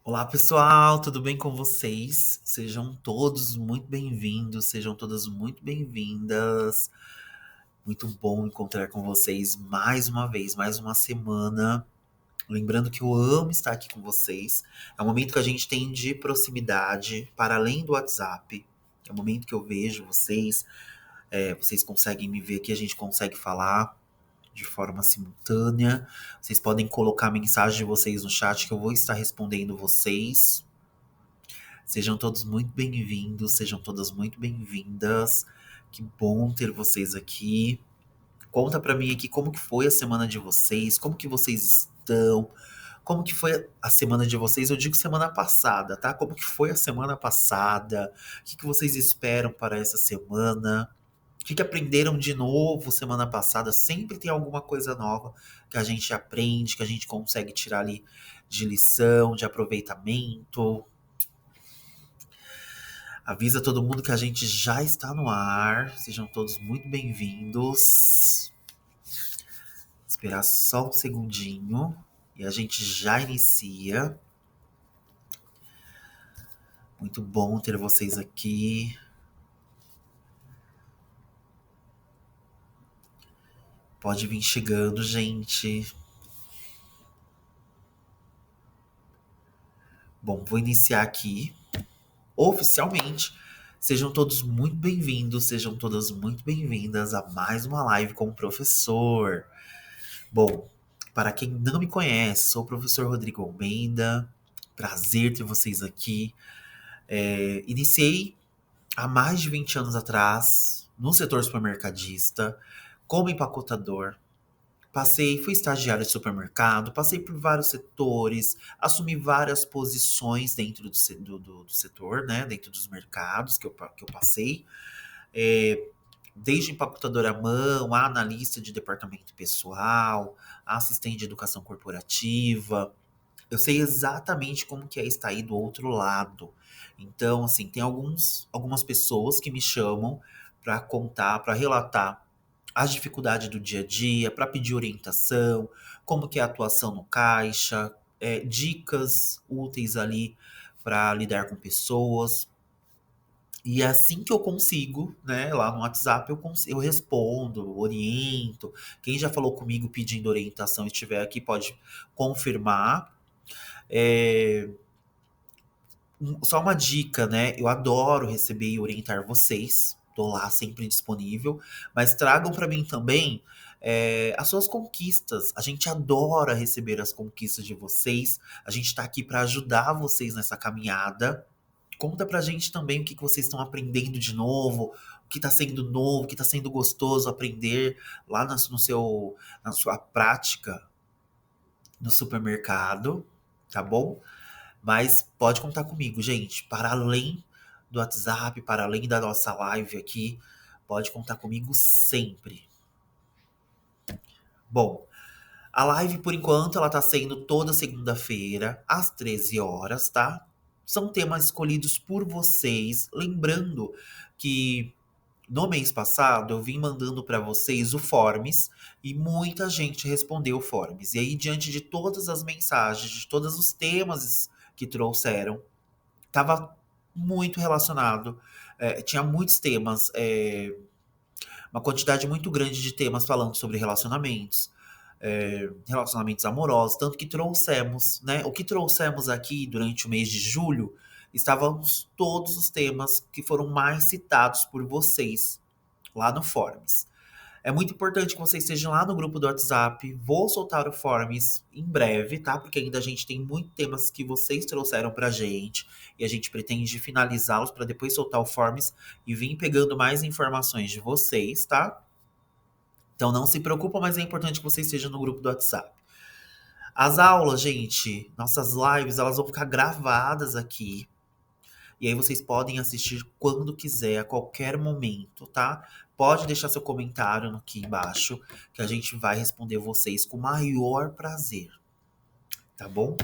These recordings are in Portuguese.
Olá, pessoal, tudo bem com vocês? Sejam todos muito bem-vindos, sejam todas muito bem-vindas. Muito bom encontrar com vocês mais uma vez, mais uma semana. Lembrando que eu amo estar aqui com vocês. É um momento que a gente tem de proximidade para além do WhatsApp. É um momento que eu vejo vocês, vocês conseguem me ver aqui, a gente consegue falar de forma simultânea. Vocês podem colocar a mensagem de vocês no chat que eu vou estar respondendo vocês. Sejam todos muito bem-vindos, sejam todas muito bem-vindas. Que bom ter vocês aqui. Conta pra mim aqui como que foi a semana de vocês, como que vocês estão, como que foi a semana de vocês. Eu digo semana passada, tá? Como que foi a semana passada? O que que vocês esperam para essa semana? O que que aprenderam de novo semana passada? Sempre tem alguma coisa nova que a gente aprende, que a gente consegue tirar ali de lição, de aproveitamento. Avisa todo mundo que a gente já está no ar. Sejam todos muito bem-vindos. Esperar só um segundinho e a gente já inicia. Muito bom ter vocês aqui. Pode vir chegando, gente. Bom, vou iniciar aqui oficialmente. Sejam todos muito bem-vindos, sejam todas muito bem-vindas a mais uma live com o professor. Bom, para quem não me conhece, sou o professor Rodrigo Almeida. Prazer ter vocês aqui. Iniciei há mais de 20 anos atrás no setor supermercadista, como empacotador. Fui estagiário de supermercado, passei por vários setores, assumi várias posições dentro do setor, né? Dentro dos mercados que eu passei. É, Desde empacotador à mão, a analista de departamento pessoal, a assistente de educação corporativa. Eu sei exatamente como que é estar aí do outro lado. Então, assim, tem algumas pessoas que me chamam para contar, para relatar as dificuldades do dia a dia, para pedir orientação, como que é a atuação no caixa, dicas úteis ali para lidar com pessoas. E é assim que eu consigo, né, lá no WhatsApp eu respondo, oriento. Quem já falou comigo pedindo orientação e estiver aqui pode confirmar. É, Só uma dica, né? Eu adoro receber e orientar vocês. Tô lá sempre disponível. Mas tragam para mim também as suas conquistas. A gente adora receber as conquistas de vocês. A gente tá aqui para ajudar vocês nessa caminhada. Conta pra gente também o que que vocês estão aprendendo de novo, o que tá sendo novo, o que tá sendo gostoso aprender lá na sua prática no supermercado, tá bom? Mas pode contar comigo, gente. Para além do WhatsApp, para além da nossa live aqui, pode contar comigo sempre. Bom, a live, por enquanto, ela tá sendo toda segunda-feira, às 13 horas, tá? São temas escolhidos por vocês. Lembrando que no mês passado eu vim mandando para vocês o Forms e muita gente respondeu o Forms. E aí, diante de todas as mensagens, de todos os temas que trouxeram, tava muito relacionado. Tinha muitos temas, uma quantidade muito grande de temas falando sobre relacionamentos, relacionamentos amorosos, tanto que trouxemos, né? O que trouxemos aqui durante o mês de julho estávamos todos os temas que foram mais citados por vocês lá no Forms. É muito importante que vocês estejam lá no grupo do WhatsApp. Vou soltar o Forms em breve, tá? Porque ainda a gente tem muitos temas que vocês trouxeram pra gente e a gente pretende finalizá-los para depois soltar o Forms e vir pegando mais informações de vocês, tá? Então não se preocupa, mas é importante que vocês estejam no grupo do WhatsApp. As aulas, gente, nossas lives, elas vão ficar gravadas aqui. E aí vocês podem assistir quando quiser, a qualquer momento, tá? Pode deixar seu comentário aqui embaixo, que a gente vai responder vocês com o maior prazer, tá bom?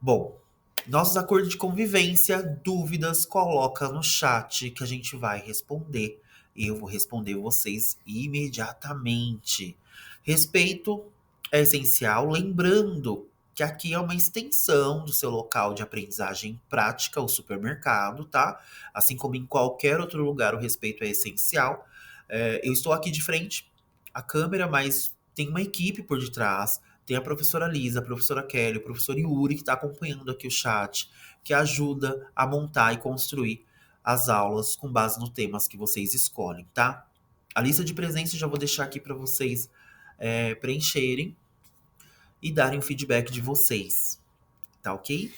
Bom, nossos acordos de convivência, dúvidas, coloca no chat que a gente vai responder. Eu vou responder vocês imediatamente. Respeito é essencial, lembrando que aqui é uma extensão do seu local de aprendizagem prática, o supermercado, tá? Assim como em qualquer outro lugar, o respeito é essencial. Eu estou aqui de frente à câmera, mas tem uma equipe por detrás. Tem a professora Lisa, a professora Kelly, o professor Yuri, que está acompanhando aqui o chat, que ajuda a montar e construir as aulas com base nos temas que vocês escolhem, tá? A lista de presença eu já vou deixar aqui para vocês preencherem e darem o feedback de vocês, tá ok?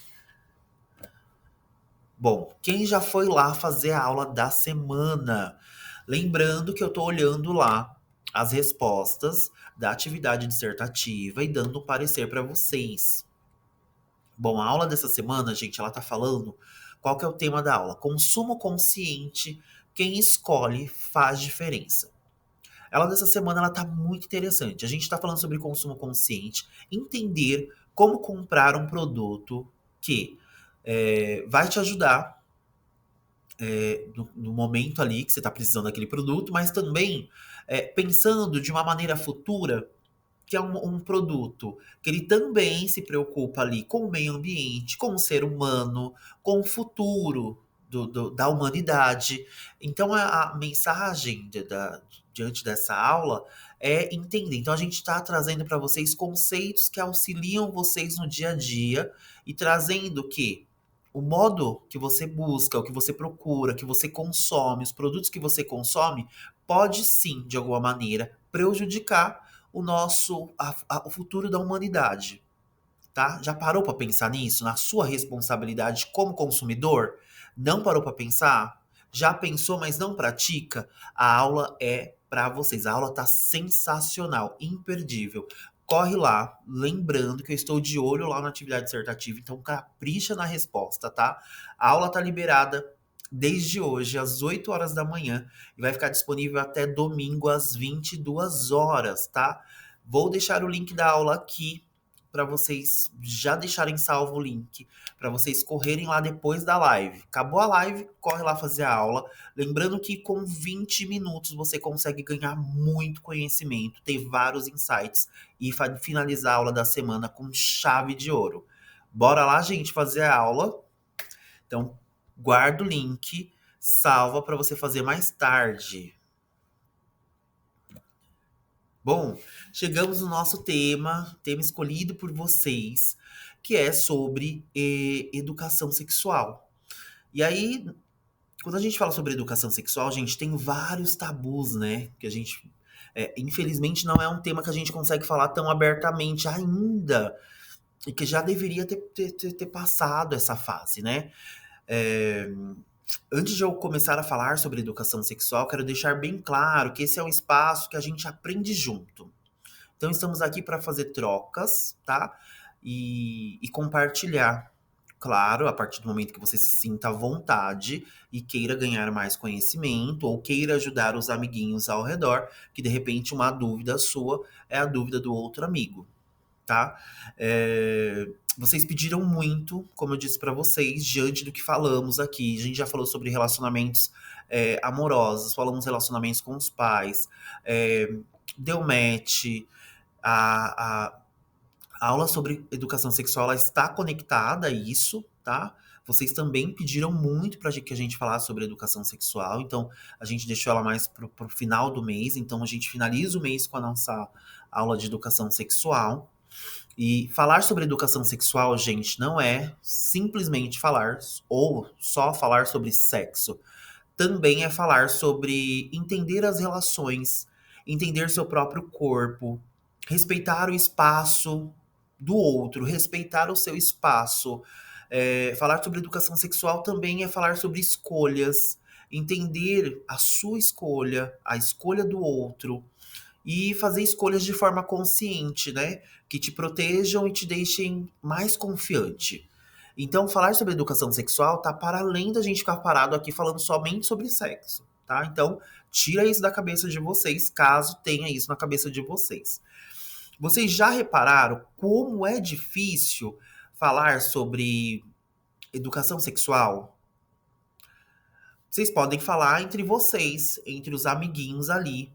Bom, quem já foi lá fazer a aula da semana? Lembrando que eu tô olhando lá as respostas da atividade dissertativa e dando um parecer para vocês. Bom, a aula dessa semana, gente, ela tá falando qual que é o tema da aula? Consumo consciente, quem escolhe faz diferença. A aula dessa semana ela tá muito interessante. A gente está falando sobre consumo consciente, entender como comprar um produto que vai te ajudar no momento ali que você está precisando daquele produto, mas também pensando de uma maneira futura, que é um produto que ele também se preocupa ali com o meio ambiente, com o ser humano, com o futuro da humanidade. Então, a mensagem diante dessa aula é entender. Então, a gente está trazendo para vocês conceitos que auxiliam vocês no dia a dia e trazendo que o modo que você busca, o que você procura, que você consome, os produtos que você consome, pode sim, de alguma maneira, prejudicar o futuro da humanidade, tá? Já parou para pensar nisso, na sua responsabilidade como consumidor? Não parou para pensar? Já pensou, mas não pratica? A aula é para vocês. A aula tá sensacional, imperdível. Corre lá, lembrando que eu estou de olho lá na atividade dissertativa, então capricha na resposta, tá? A aula tá liberada desde hoje, às 8 horas da manhã, e vai ficar disponível até domingo, às 22 horas, tá? Vou deixar o link da aula aqui para vocês já deixarem salvo o link, para vocês correrem lá depois da live. Acabou a live, corre lá fazer a aula. Lembrando que com 20 minutos você consegue ganhar muito conhecimento, ter vários insights e finalizar a aula da semana com chave de ouro. Bora lá, gente, fazer a aula. Então, guarda o link, salva para você fazer mais tarde. Bom, chegamos no nosso tema escolhido por vocês, que é sobre educação sexual. E aí, quando a gente fala sobre educação sexual, gente, tem vários tabus, né? Que a gente, infelizmente, não é um tema que a gente consegue falar tão abertamente ainda, e que já deveria ter passado essa fase, né? É, Antes de eu começar a falar sobre educação sexual, quero deixar bem claro que esse é um espaço que a gente aprende junto. Então, estamos aqui para fazer trocas, tá? E compartilhar. Claro, a partir do momento que você se sinta à vontade e queira ganhar mais conhecimento ou queira ajudar os amiguinhos ao redor, que de repente uma dúvida sua é a dúvida do outro amigo, tá? Vocês pediram muito, como eu disse para vocês, diante do que falamos aqui. A gente já falou sobre relacionamentos amorosos, falamos relacionamentos com os pais, deu match, a, a, a aula sobre educação sexual ela está conectada a isso, tá? Vocês também pediram muito para que a gente falasse sobre educação sexual, então a gente deixou ela mais para o final do mês, então a gente finaliza o mês com a nossa aula de educação sexual. E falar sobre educação sexual, gente, não é simplesmente falar ou só falar sobre sexo. Também é falar sobre entender as relações, entender seu próprio corpo, respeitar o espaço do outro, respeitar o seu espaço. Falar sobre educação sexual também é falar sobre escolhas, entender a sua escolha, a escolha do outro e fazer escolhas de forma consciente, né? Que te protejam e te deixem mais confiante. Então, falar sobre educação sexual tá para além da gente ficar parado aqui falando somente sobre sexo, tá? Então, tira isso da cabeça de vocês, caso tenha isso na cabeça de vocês. Vocês já repararam como é difícil falar sobre educação sexual? Vocês podem falar entre vocês, entre os amiguinhos ali,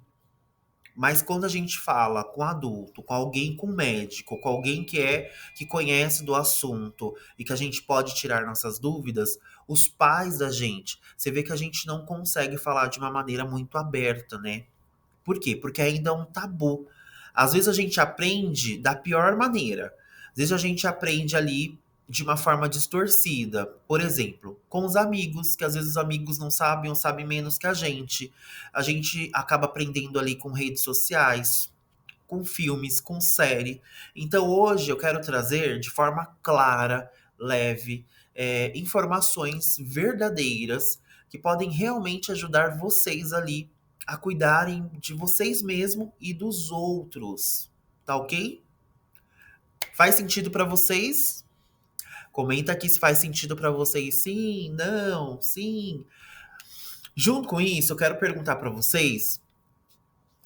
Mas quando a gente fala com adulto, com alguém, com médico, com alguém que conhece do assunto e que a gente pode tirar nossas dúvidas, os pais da gente, você vê que a gente não consegue falar de uma maneira muito aberta, né? Por quê? Porque ainda é um tabu. Às vezes a gente aprende da pior maneira. Às vezes a gente aprende ali de uma forma distorcida. Por exemplo, com os amigos, que às vezes os amigos não sabem ou sabem menos que a gente. A gente acaba aprendendo ali com redes sociais, com filmes, com série. Então hoje eu quero trazer de forma clara, leve, informações verdadeiras que podem realmente ajudar vocês ali a cuidarem de vocês mesmos e dos outros. Tá ok? Faz sentido para vocês? Comenta aqui se faz sentido para vocês. Sim, não, sim. Junto com isso, eu quero perguntar para vocês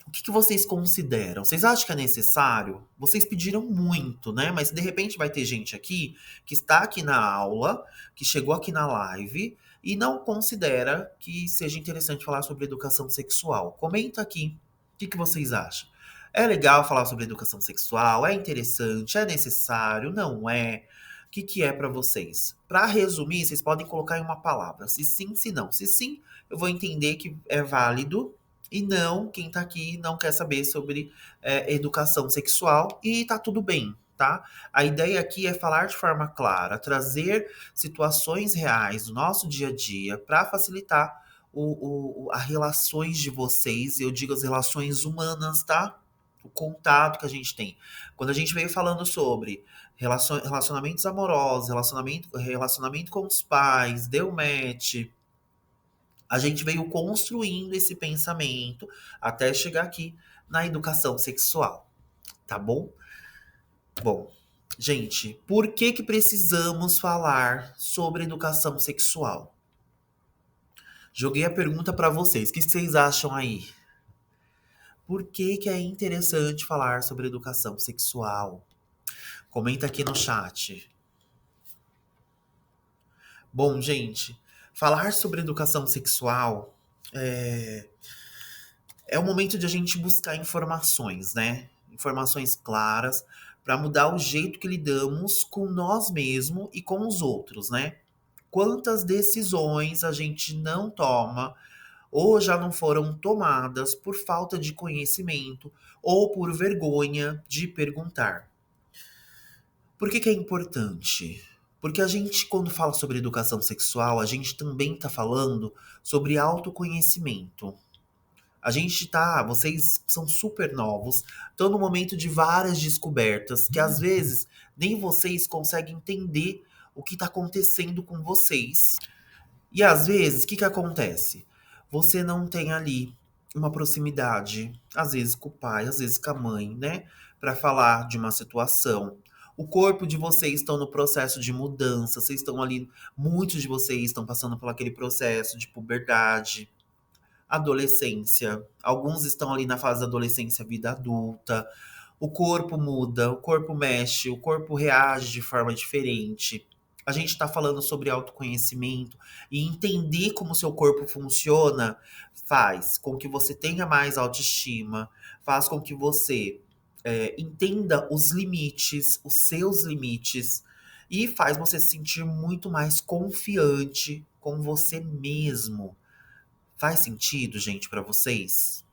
o que vocês consideram? Vocês acham que é necessário? Vocês pediram muito, né? Mas de repente vai ter gente aqui que está aqui na aula, que chegou aqui na live e não considera que seja interessante falar sobre educação sexual. Comenta aqui. O que vocês acham? É legal falar sobre educação sexual? É interessante? É necessário? Não é? O que é para vocês? Para resumir, vocês podem colocar em uma palavra. Se sim, se não. Se sim, eu vou entender que é válido e não, quem tá aqui não quer saber sobre educação sexual e tá tudo bem, tá? A ideia aqui é falar de forma clara, trazer situações reais do nosso dia a dia para facilitar as relações de vocês, eu digo as relações humanas, tá? O contato que a gente tem. Quando a gente veio falando sobre relacionamentos amorosos, relacionamento com os pais, deu match, a gente veio construindo esse pensamento até chegar aqui na educação sexual, tá bom? Bom, gente, por que precisamos falar sobre educação sexual? Joguei a pergunta para vocês. O que vocês acham aí? Por que é interessante falar sobre educação sexual? Comenta aqui no chat. Bom, gente, falar sobre educação sexual é o momento de a gente buscar informações, né? Informações claras para mudar o jeito que lidamos com nós mesmos e com os outros, né? Quantas decisões a gente não toma ou já não foram tomadas por falta de conhecimento ou por vergonha de perguntar. Por que é importante? Porque a gente, quando fala sobre educação sexual, a gente também está falando sobre autoconhecimento. A gente tá, vocês são super novos, estão no momento de várias descobertas que às vezes nem vocês conseguem entender o que está acontecendo com vocês. E às vezes, o que acontece? Você não tem ali uma proximidade, às vezes com o pai, às vezes com a mãe, né, para falar de uma situação. O corpo de vocês estão no processo de mudança, vocês estão ali, muitos de vocês estão passando por aquele processo de puberdade, adolescência. Alguns estão ali na fase da adolescência, vida adulta. O corpo muda, o corpo mexe, o corpo reage de forma diferente. A gente está falando sobre autoconhecimento e entender como o seu corpo funciona faz com que você tenha mais autoestima, faz com que você entenda os limites, os seus limites, e faz você se sentir muito mais confiante com você mesmo. Faz sentido, gente, pra vocês?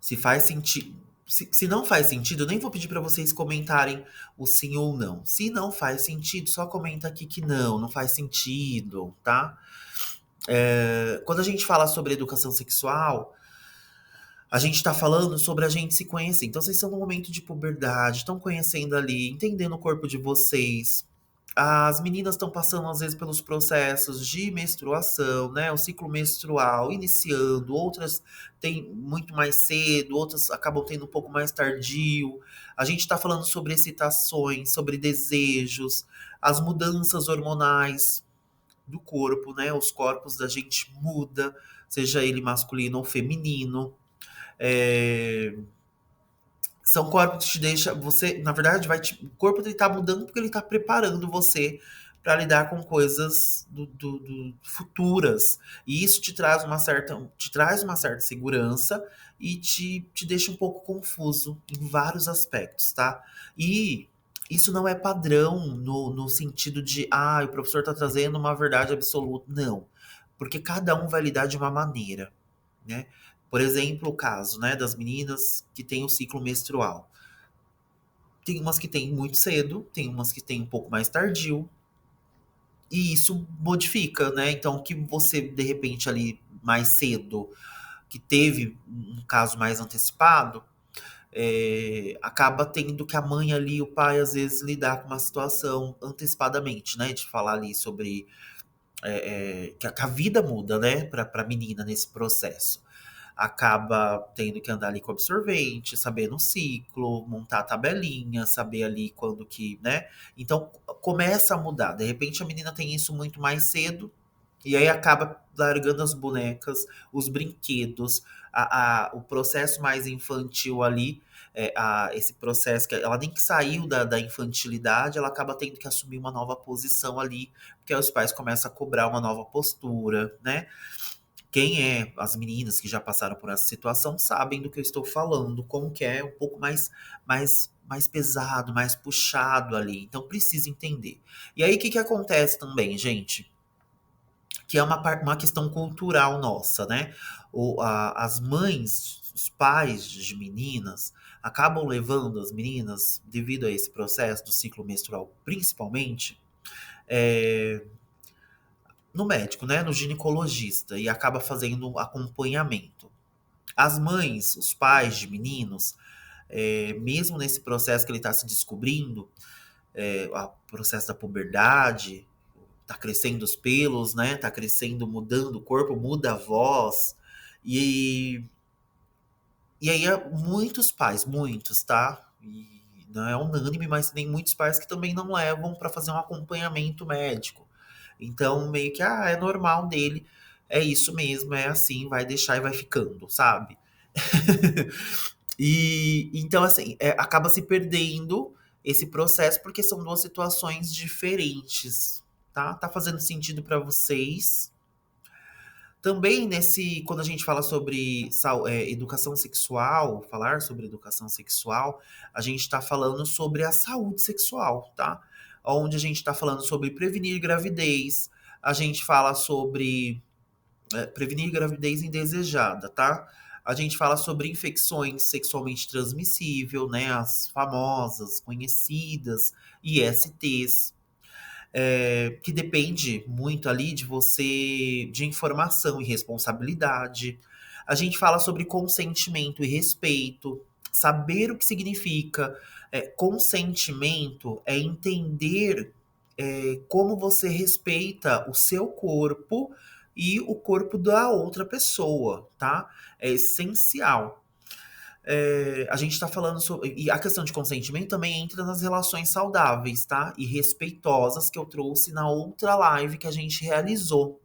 Se faz sentido. Se não faz sentido, eu nem vou pedir pra vocês comentarem o sim ou não. Se não faz sentido, só comenta aqui que não faz sentido, tá? Quando a gente fala sobre educação sexual, a gente tá falando sobre a gente se conhecer. Então, vocês estão no momento de puberdade, estão conhecendo ali, entendendo o corpo de vocês. As meninas estão passando, às vezes, pelos processos de menstruação, né? O ciclo menstrual iniciando, outras têm muito mais cedo, outras acabam tendo um pouco mais tardio. A gente está falando sobre excitações, sobre desejos, as mudanças hormonais do corpo, né? Os corpos da gente muda, seja ele masculino ou feminino. É, São corpos que te deixa, você, na verdade, o corpo ele tá mudando porque ele tá preparando você para lidar com coisas futuras. E isso te traz uma certa segurança e te deixa um pouco confuso em vários aspectos, tá? E isso não é padrão no sentido de, o professor está trazendo uma verdade absoluta. Não, porque cada um vai lidar de uma maneira, né? Por exemplo, o caso, né, das meninas que têm o ciclo menstrual. Tem umas que têm muito cedo, tem umas que têm um pouco mais tardio, e isso modifica, né? Então, que você, de repente, ali mais cedo, que teve um caso mais antecipado, acaba tendo que a mãe ali, o pai, às vezes, lidar com uma situação antecipadamente, né? De falar ali sobre que a vida muda, né, pra menina nesse processo. Acaba tendo que andar ali com absorvente, saber no ciclo, montar a tabelinha, saber ali quando que, né? Então começa a mudar. De repente a menina tem isso muito mais cedo e aí acaba largando as bonecas, os brinquedos, o processo mais infantil ali, esse processo que ela nem que saiu da infantilidade, ela acaba tendo que assumir uma nova posição ali, porque aí os pais começam a cobrar uma nova postura, né? Quem é as meninas que já passaram por essa situação sabem do que eu estou falando, como que é um pouco mais pesado, mais puxado ali. Então precisa entender. E aí o que que acontece também, gente? Que é uma questão cultural nossa, né? As mães, os pais de meninas acabam levando as meninas, devido a esse processo do ciclo menstrual, principalmente, é, no médico, né? No ginecologista, e acaba fazendo acompanhamento. As mães, os pais de meninos, mesmo nesse processo que ele está se descobrindo, o processo da puberdade, tá crescendo os pelos, né? Tá crescendo, mudando o corpo, muda a voz. E, e aí, muitos pais, muitos, tá? E não é unânime, mas tem muitos pais que também não levam para fazer um acompanhamento médico. Então, meio que, é normal dele, é isso mesmo, é assim, vai deixar e vai ficando, sabe? E então, assim, acaba se perdendo esse processo porque são duas situações diferentes, tá? Tá fazendo sentido para vocês? Também quando a gente fala sobre educação sexual, falar sobre educação sexual, a gente está falando sobre a saúde sexual, tá? Onde a gente está falando sobre prevenir gravidez, a gente fala sobre prevenir gravidez indesejada, tá? A gente fala sobre infecções sexualmente transmissíveis, né? As famosas, conhecidas ISTs, que depende muito ali de você, de informação e responsabilidade. A gente fala sobre consentimento e respeito, saber o que significa. Consentimento é entender como você respeita o seu corpo e o corpo da outra pessoa, tá? É essencial. A gente tá falando sobre. E a questão de consentimento também entra nas relações saudáveis, tá? E respeitosas que eu trouxe na outra live que a gente realizou.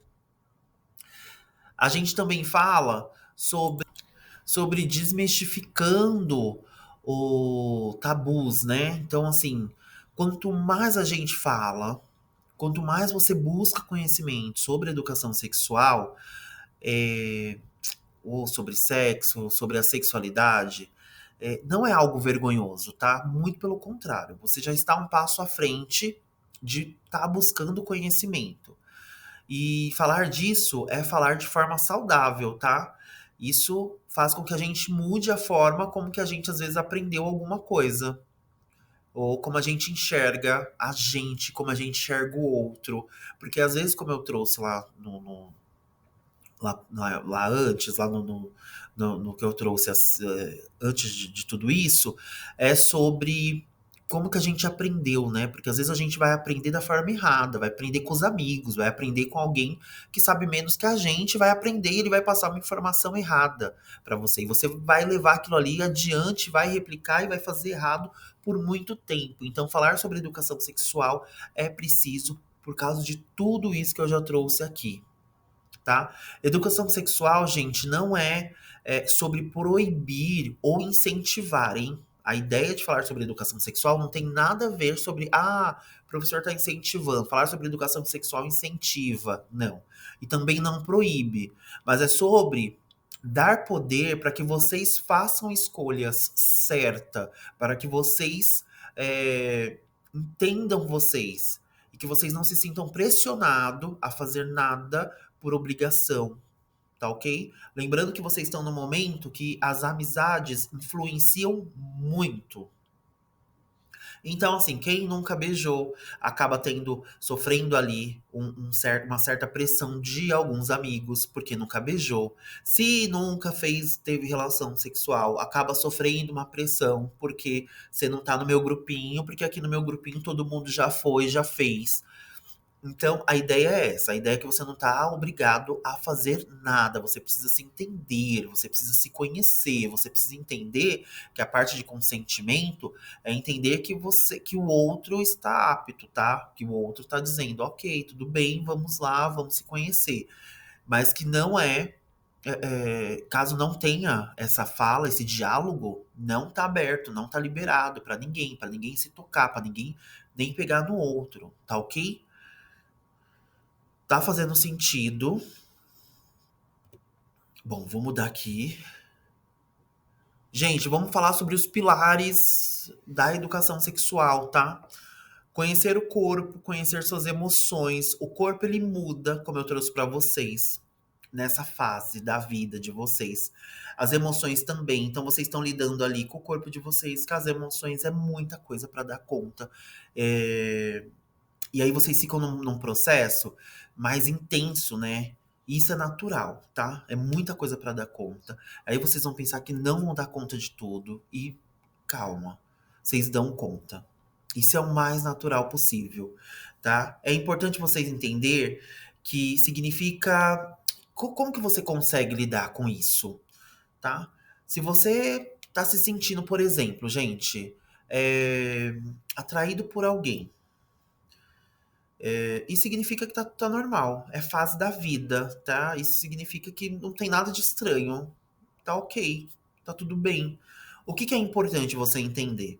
A gente também fala sobre desmistificando o tabus, né? Então, assim, quanto mais a gente fala, quanto mais você busca conhecimento sobre educação sexual, é, ou sobre sexo, ou sobre a sexualidade, não é algo vergonhoso, tá? Muito pelo contrário, você já está um passo à frente de estar buscando conhecimento. E falar disso é falar de forma saudável, tá? Isso faz com que a gente mude a forma como que a gente às vezes aprendeu alguma coisa. Ou como a gente enxerga a gente, como a gente enxerga o outro. Porque às vezes, como eu trouxe lá lá antes, lá no que eu trouxe antes de tudo isso, é sobre como que a gente aprendeu, né? Porque às vezes a gente vai aprender da forma errada, vai aprender com os amigos, vai aprender com alguém que sabe menos que a gente, vai aprender e ele vai passar uma informação errada para você. E você vai levar aquilo ali adiante, vai replicar e vai fazer errado por muito tempo. Então, falar sobre educação sexual é preciso por causa de tudo isso que eu já trouxe aqui, tá? Educação sexual, gente, não é sobre proibir ou incentivar, hein? A ideia de falar sobre educação sexual não tem nada a ver sobre, o professor está incentivando. Falar sobre educação sexual incentiva. Não. E também não proíbe. Mas é sobre dar poder para que vocês façam escolhas certas, para que vocês entendam vocês. E que vocês não se sintam pressionados a fazer nada por obrigação, tá ok? Lembrando que vocês estão no momento que as amizades influenciam muito. Então, assim, quem nunca beijou acaba sofrendo ali uma certa pressão de alguns amigos, porque nunca beijou. Se nunca teve relação sexual, acaba sofrendo uma pressão, porque você não tá no meu grupinho, porque aqui no meu grupinho todo mundo já foi, já fez. Então, a ideia é essa. A ideia é que você não está obrigado a fazer nada. Você precisa se entender, você precisa se conhecer, você precisa entender que a parte de consentimento é entender que o outro está apto, tá? Que o outro está dizendo, ok, tudo bem, vamos lá, vamos se conhecer. Mas que não caso não tenha essa fala, esse diálogo, não está aberto, não está liberado para ninguém se tocar, para ninguém nem pegar no outro, tá ok? Tá fazendo sentido. Bom, vou mudar aqui. Gente, vamos falar sobre os pilares da educação sexual, tá? Conhecer o corpo, conhecer suas emoções. O corpo ele muda, como eu trouxe pra vocês, nessa fase da vida de vocês. As emoções também. Então vocês estão lidando ali com o corpo de vocês, com as emoções é muita coisa pra dar conta. E aí vocês ficam num processo mais intenso, né? Isso é natural, tá? É muita coisa pra dar conta. Aí vocês vão pensar que não vão dar conta de tudo e calma, vocês dão conta. Isso é o mais natural possível, tá? É importante vocês entender que significa como que você consegue lidar com isso, tá? Se você tá se sentindo, por exemplo, gente, atraído por alguém, isso significa que tá normal. É fase da vida, tá? Isso significa que não tem nada de estranho. Tá ok. Tá tudo bem. O que é importante você entender?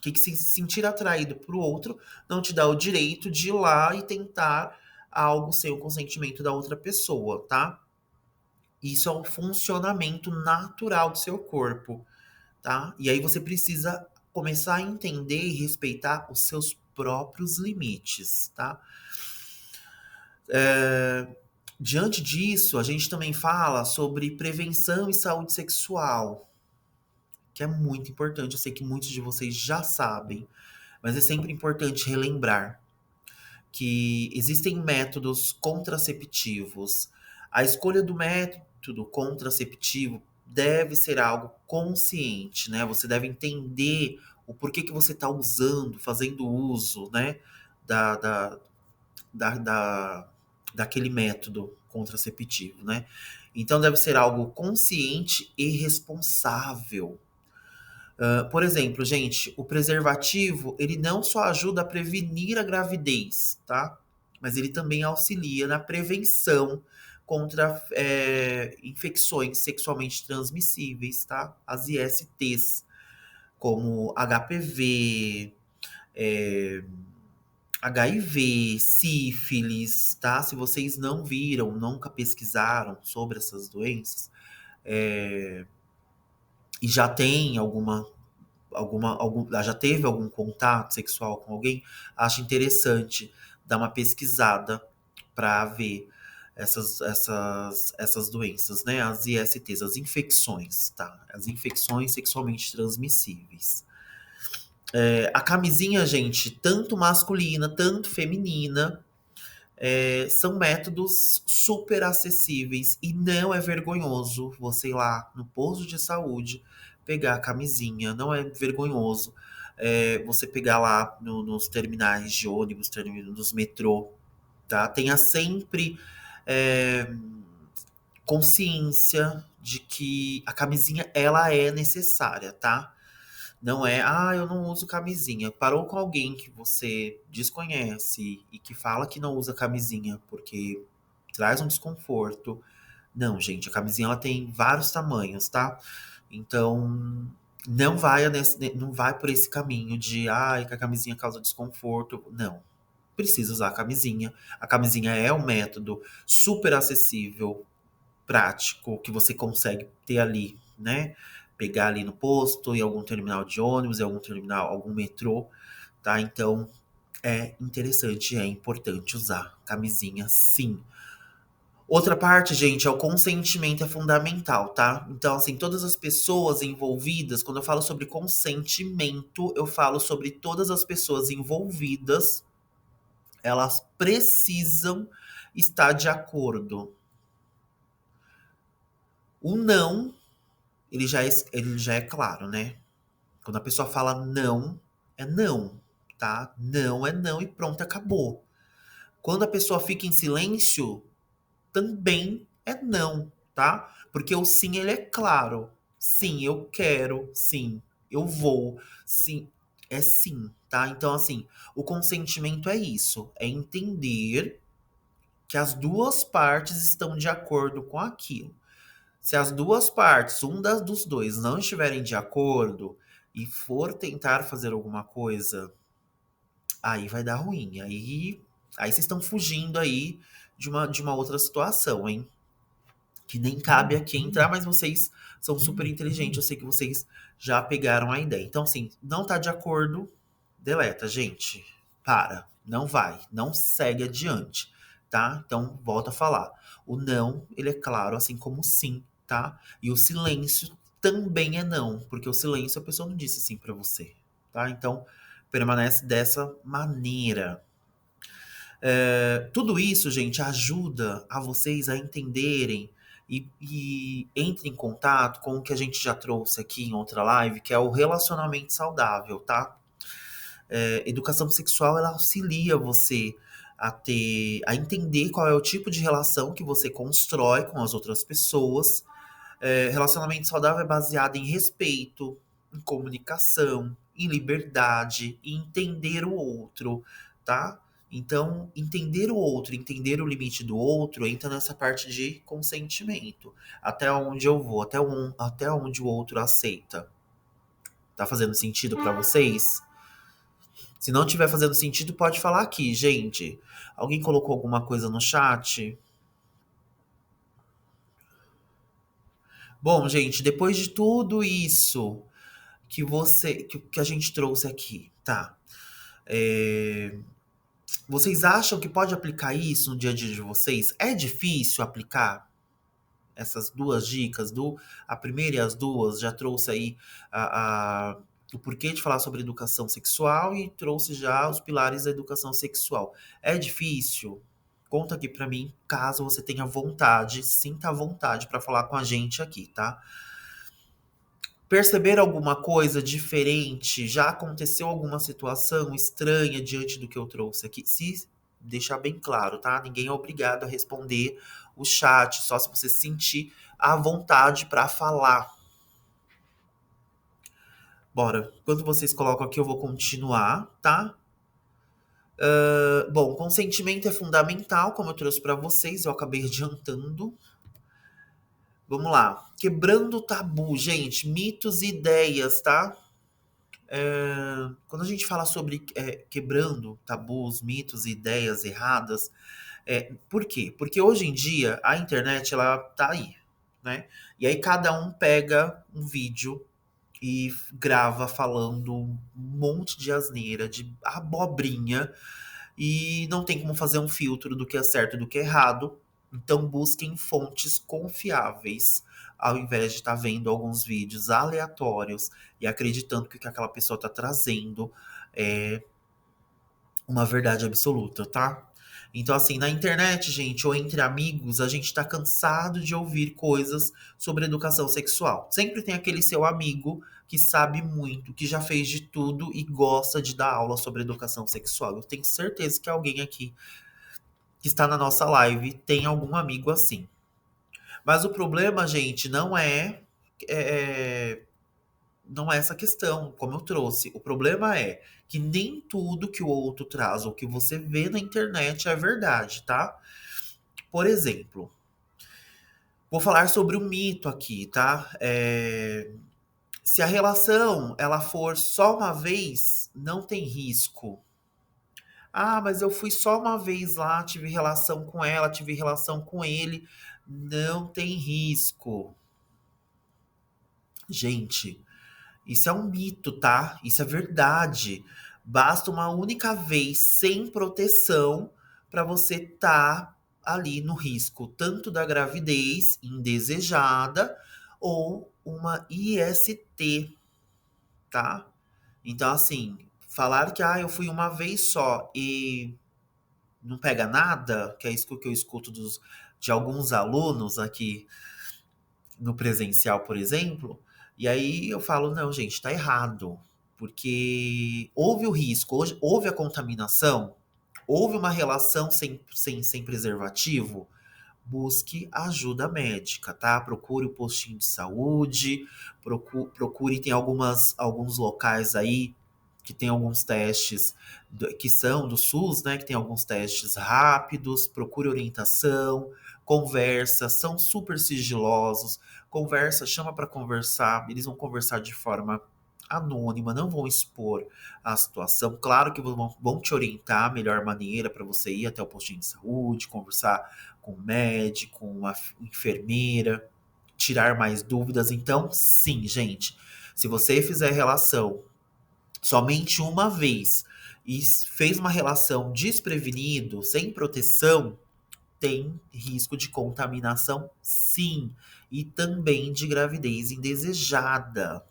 Que se sentir atraído pro outro não te dá o direito de ir lá e tentar algo sem o consentimento da outra pessoa, tá? Isso é um funcionamento natural do seu corpo, tá? E aí você precisa começar a entender e respeitar os seus próprios limites, tá? Diante disso, a gente também fala sobre prevenção e saúde sexual, que é muito importante. Eu sei que muitos de vocês já sabem, mas é sempre importante relembrar que existem métodos contraceptivos. A escolha do método contraceptivo deve ser algo consciente, né? Você deve entender o porquê que você está usando, fazendo uso, né? Da, da, da, da, daquele método contraceptivo, né? Então deve ser algo consciente e responsável. Por exemplo, gente, o preservativo ele não só ajuda a prevenir a gravidez, tá? Mas ele também auxilia na prevenção contra infecções sexualmente transmissíveis, tá? As ISTs, como HPV, é, HIV, sífilis, tá? Se vocês não viram, nunca pesquisaram sobre essas doenças, e já tem já teve algum contato sexual com alguém, acho interessante dar uma pesquisada para ver essas doenças, né? As ISTs, as infecções, tá? As infecções sexualmente transmissíveis. A camisinha, gente, tanto masculina, tanto feminina, são métodos super acessíveis e não é vergonhoso você ir lá no posto de saúde pegar a camisinha, não é vergonhoso você pegar lá nos terminais de ônibus, nos metrô, tá? Tenha sempre é, consciência de que a camisinha ela é necessária, tá? Não é, eu não uso camisinha. Parou com alguém que você desconhece e que fala que não usa camisinha porque traz um desconforto. Não, gente, a camisinha ela tem vários tamanhos, tá? Então, não vai por esse caminho de ai, que a camisinha causa desconforto. Não. Precisa usar a camisinha. A camisinha é um método super acessível, prático, que você consegue ter ali, né? Pegar ali no posto, em algum terminal de ônibus, em algum terminal, algum metrô, tá? Então é interessante, é importante usar camisinha, sim. Outra parte, gente, é o consentimento é fundamental, tá? Então, assim, todas as pessoas envolvidas, quando eu falo sobre consentimento, eu falo sobre todas as pessoas envolvidas, elas precisam estar de acordo. O não, ele já é claro, né? Quando a pessoa fala não, é não, tá? Não é não e pronto, acabou. Quando a pessoa fica em silêncio, também é não, tá? Porque o sim, ele é claro. Sim, eu quero. Sim, eu vou. Sim, é sim, tá? Então, assim, o consentimento é isso. É entender que as duas partes estão de acordo com aquilo. Se as duas partes, dos dois, não estiverem de acordo e for tentar fazer alguma coisa, aí vai dar ruim. Aí vocês estão fugindo aí de uma outra situação, hein? Que nem cabe aqui entrar, mas vocês são super inteligentes. Eu sei que vocês já pegaram a ideia. Então, assim, não tá de acordo, deleta, gente. Para. Não vai. Não segue adiante, tá? Então, volta a falar. O não, ele é claro, assim como o sim, tá? E o silêncio também é não, porque o silêncio a pessoa não disse sim pra você, tá? Então, permanece dessa maneira. Tudo isso, gente, ajuda a vocês a entenderem e entre em contato com o que a gente já trouxe aqui em outra live, que é o relacionamento saudável, tá? Educação sexual, ela auxilia você a entender qual é o tipo de relação que você constrói com as outras pessoas. Relacionamento saudável é baseado em respeito, em comunicação, em liberdade, em entender o outro, tá? Então, entender o outro, entender o limite do outro, entra nessa parte de consentimento. Até onde eu vou, até onde o outro aceita. Tá fazendo sentido pra vocês? Se não tiver fazendo sentido, pode falar aqui, gente. Alguém colocou alguma coisa no chat? Bom, gente, depois de tudo isso que a gente trouxe aqui, tá? É, vocês acham que pode aplicar isso no dia a dia de vocês? É difícil aplicar essas duas dicas, a primeira e as duas? Já trouxe aí o porquê de falar sobre educação sexual e trouxe já os pilares da educação sexual. É difícil? Conta aqui pra mim, caso você tenha vontade, sinta a vontade pra falar com a gente aqui, tá? Perceber alguma coisa diferente? Já aconteceu alguma situação estranha diante do que eu trouxe aqui? Se deixar bem claro, tá? Ninguém é obrigado a responder o chat, só se você sentir a vontade para falar. Bora. Enquanto vocês colocam aqui, eu vou continuar, tá? Bom, consentimento é fundamental, como eu trouxe para vocês, eu acabei adiantando. Vamos lá. Quebrando o tabu, gente, mitos e ideias, tá? Quando a gente fala sobre quebrando tabus, mitos e ideias erradas, por quê? Porque hoje em dia a internet ela tá aí, né? E aí cada um pega um vídeo e grava falando um monte de asneira, de abobrinha, e não tem como fazer um filtro do que é certo e do que é errado. Então busquem fontes confiáveis, ao invés de estar vendo alguns vídeos aleatórios e acreditando que o que aquela pessoa está trazendo é uma verdade absoluta, tá? Então, assim, na internet, gente, ou entre amigos, a gente tá cansado de ouvir coisas sobre educação sexual. Sempre tem aquele seu amigo que sabe muito, que já fez de tudo e gosta de dar aula sobre educação sexual. Eu tenho certeza que alguém aqui que está na nossa live tem algum amigo assim. Mas o problema, gente, é não é essa questão, como eu trouxe. O problema é que nem tudo que o outro traz ou que você vê na internet é verdade, tá? Por exemplo, vou falar sobre um mito aqui, tá? Se a relação ela for só uma vez, não tem risco. Ah, mas eu fui só uma vez lá, tive relação com ela, tive relação com ele. Não tem risco. Gente, isso é um mito, tá? Isso é verdade. Basta uma única vez sem proteção para você estar ali no risco, tanto da gravidez indesejada ou uma IST, tá? Então, assim, falar que eu fui uma vez só e não pega nada, que é isso que eu escuto de alguns alunos aqui no presencial, por exemplo, e aí eu falo, não, gente, tá errado, porque houve o risco, houve a contaminação, houve uma relação sem preservativo, busque ajuda médica, tá? Procure o postinho de saúde, procure, tem alguns locais aí que tem alguns testes que são do SUS, né? Que tem alguns testes rápidos, procure orientação, conversa, são super sigilosos, conversa, chama para conversar, eles vão conversar de forma anônima, não vão expor a situação. Claro que vão te orientar a melhor maneira para você ir até o postinho de saúde, conversar com o médico, com uma enfermeira, tirar mais dúvidas. Então, sim, gente, se você fizer relação somente uma vez e fez uma relação desprevenido, sem proteção, tem risco de contaminação, sim, e também de gravidez indesejada.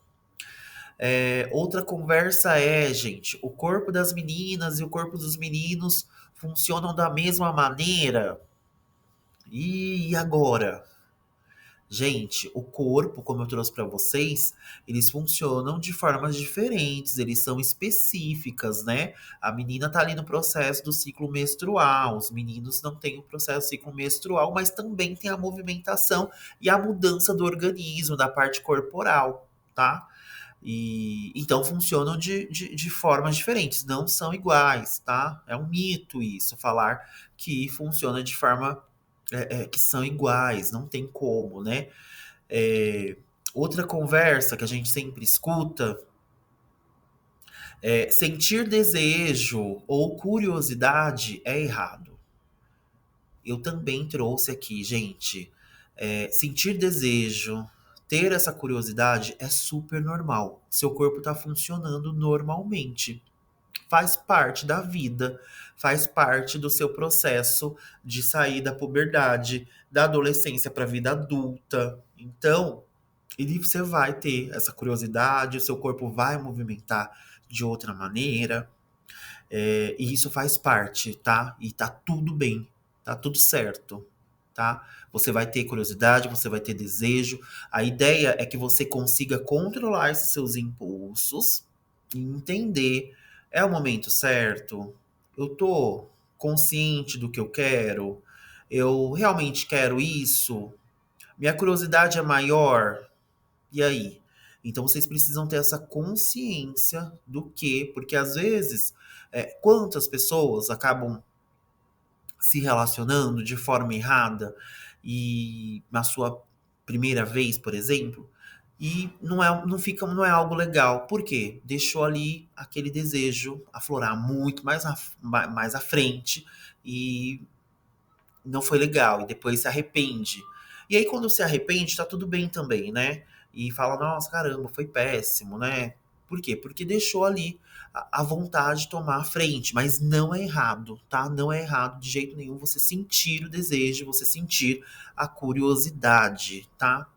Outra conversa é, gente, o corpo das meninas e o corpo dos meninos funcionam da mesma maneira? E agora? Gente, o corpo, como eu trouxe para vocês, eles funcionam de formas diferentes, eles são específicas, né? A menina tá ali no processo do ciclo menstrual, os meninos não têm o processo do ciclo menstrual, mas também tem a movimentação e a mudança do organismo, da parte corporal, tá? E então funcionam de formas diferentes, não são iguais, tá? É um mito isso, falar que funciona de forma que são iguais, não tem como, né? É, outra conversa que a gente sempre escuta é sentir desejo ou curiosidade é errado. Eu também trouxe aqui, gente, sentir desejo, ter essa curiosidade é super normal. Seu corpo está funcionando normalmente. Faz parte da vida, faz parte do seu processo de sair da puberdade, da adolescência para a vida adulta. Então, você vai ter essa curiosidade, o seu corpo vai movimentar de outra maneira, e isso faz parte, tá? E tá tudo bem, tá tudo certo, tá? Você vai ter curiosidade, você vai ter desejo. A ideia é que você consiga controlar esses seus impulsos e entender, é o momento certo? Eu tô consciente do que eu quero? Eu realmente quero isso? Minha curiosidade é maior? E aí? Então vocês precisam ter essa consciência do que, porque às vezes, quantas pessoas acabam se relacionando de forma errada e na sua primeira vez, por exemplo, e não é algo legal. Por quê? Deixou ali aquele desejo aflorar muito mais à frente e não foi legal, e depois se arrepende. E aí, quando se arrepende, tá tudo bem também, né? E fala, nossa, caramba, foi péssimo, né? Por quê? Porque deixou ali a vontade de tomar a frente, mas não é errado, tá? Não é errado de jeito nenhum você sentir o desejo, você sentir a curiosidade, tá?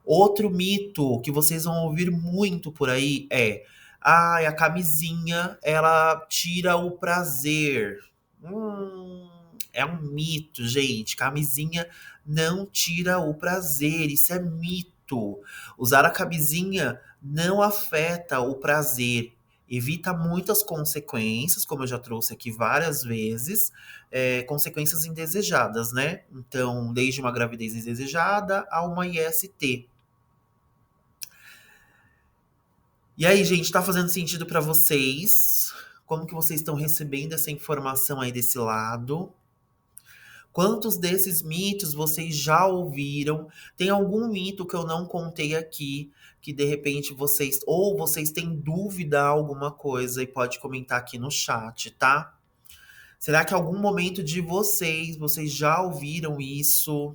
Outro mito que vocês vão ouvir muito por aí é: a camisinha, ela tira o prazer. É um mito, gente. Camisinha não tira o prazer, isso é mito. Usar a camisinha não afeta o prazer. Evita muitas consequências, como eu já trouxe aqui várias vezes, consequências indesejadas, né? Então, desde uma gravidez indesejada a uma IST. E aí, gente, tá fazendo sentido pra vocês? Como que vocês estão recebendo essa informação aí desse lado? Quantos desses mitos vocês já ouviram? Tem algum mito que eu não contei aqui, que de repente vocês, ou vocês têm dúvida alguma coisa e pode comentar aqui no chat, tá? Será que algum momento de vocês já ouviram isso?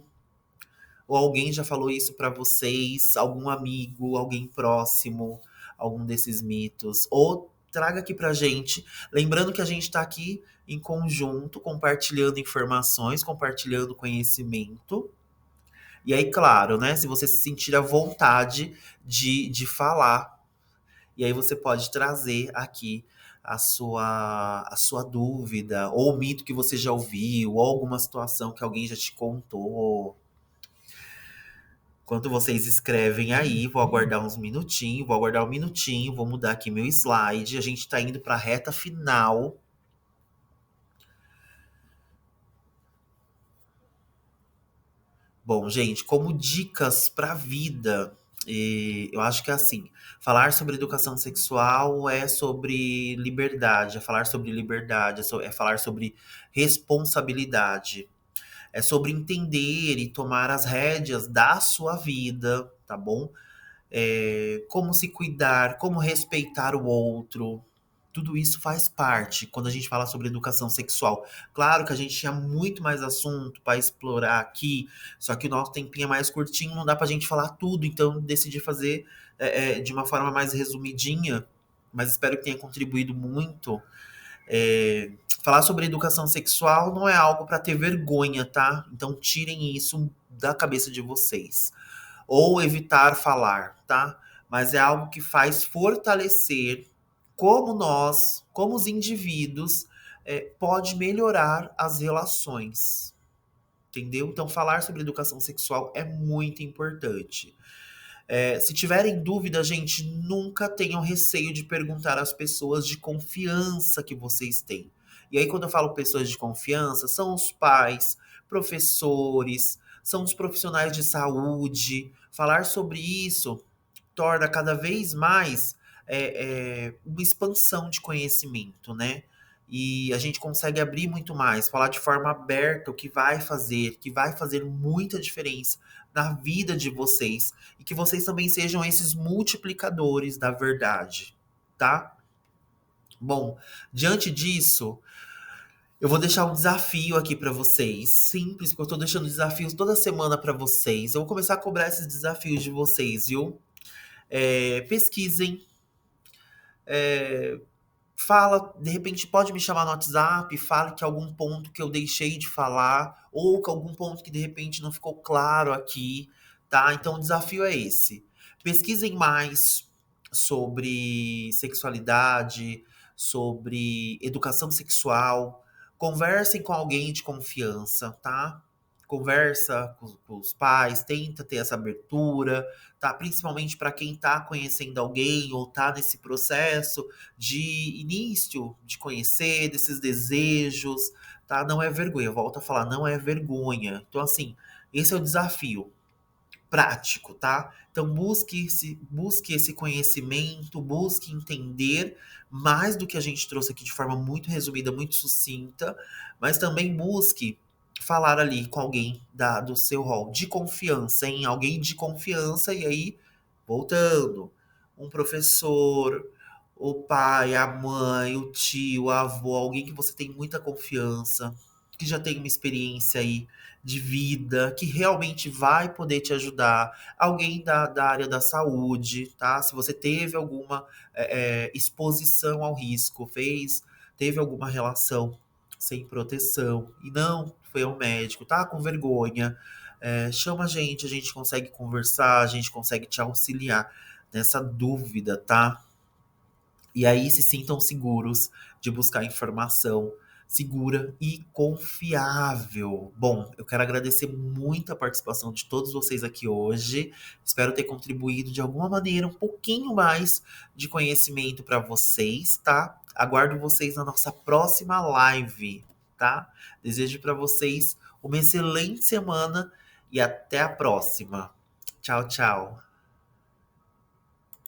Ou alguém já falou isso pra vocês? Algum amigo, alguém próximo, algum desses mitos? Ou traga aqui pra gente. Lembrando que a gente tá aqui em conjunto, compartilhando informações, compartilhando conhecimento. E aí, claro, né? Se você se sentir à vontade de falar, e aí você pode trazer aqui a sua dúvida, ou o mito que você já ouviu, ou alguma situação que alguém já te contou. Enquanto vocês escrevem aí, vou aguardar uns minutinhos, vou aguardar um minutinho, vou mudar aqui meu slide. A gente tá indo pra reta final. Bom, gente, como dicas pra vida, eu acho que é assim, falar sobre educação sexual é sobre liberdade, é falar sobre liberdade, é falar sobre responsabilidade. É sobre entender e tomar as rédeas da sua vida, tá bom? Como se cuidar, como respeitar o outro. Tudo isso faz parte quando a gente fala sobre educação sexual. Claro que a gente tinha muito mais assunto para explorar aqui, só que o nosso tempinho é mais curtinho, não dá pra gente falar tudo, então eu decidi fazer de uma forma mais resumidinha, mas espero que tenha contribuído muito. É, falar sobre educação sexual não é algo para ter vergonha, tá? Então tirem isso da cabeça de vocês ou evitar falar, tá? Mas é algo que faz fortalecer como nós, como os indivíduos, pode melhorar as relações, entendeu? Então, falar sobre educação sexual é muito importante. Se tiverem dúvida, gente, nunca tenham receio de perguntar às pessoas de confiança que vocês têm. E aí, quando eu falo pessoas de confiança, são os pais, professores, são os profissionais de saúde. Falar sobre isso torna cada vez mais uma expansão de conhecimento, né? E a gente consegue abrir muito mais, falar de forma aberta o que vai fazer muita diferença na vida de vocês e que vocês também sejam esses multiplicadores da verdade, tá? Bom, diante disso, eu vou deixar um desafio aqui pra vocês, simples, porque eu tô deixando desafios toda semana pra vocês. Eu vou começar a cobrar esses desafios de vocês, viu? Pesquisem, é, fala, de repente pode me chamar no WhatsApp, fale que algum ponto que eu deixei de falar, ou que algum ponto que de repente não ficou claro aqui, tá? Então o desafio é esse. Pesquisem mais sobre sexualidade, sobre educação sexual, conversem com alguém de confiança, tá? Conversa com os pais, tenta ter essa abertura, tá? Principalmente para quem tá conhecendo alguém ou tá nesse processo de início de conhecer, desses desejos, tá? Não é vergonha, eu volto a falar, não é vergonha. Então, assim, esse é o desafio prático, tá? Então, busque esse conhecimento, busque entender mais do que a gente trouxe aqui de forma muito resumida, muito sucinta, mas também busque falar ali com alguém do seu rol de confiança, em alguém de confiança, e aí, voltando, um professor, o pai, a mãe, o tio, a avó, alguém que você tem muita confiança, que já tem uma experiência aí de vida, que realmente vai poder te ajudar. Alguém da área da saúde, tá? Se você teve alguma exposição ao risco, teve alguma relação sem proteção e não foi ao médico, tá com vergonha, chama a gente consegue conversar, a gente consegue te auxiliar nessa dúvida, tá? E aí se sintam seguros de buscar informação segura e confiável. Bom, eu quero agradecer muito a participação de todos vocês aqui hoje. Espero ter contribuído de alguma maneira um pouquinho mais de conhecimento para vocês, tá? Aguardo vocês na nossa próxima live, tá? Desejo para vocês uma excelente semana e até a próxima. Tchau, tchau.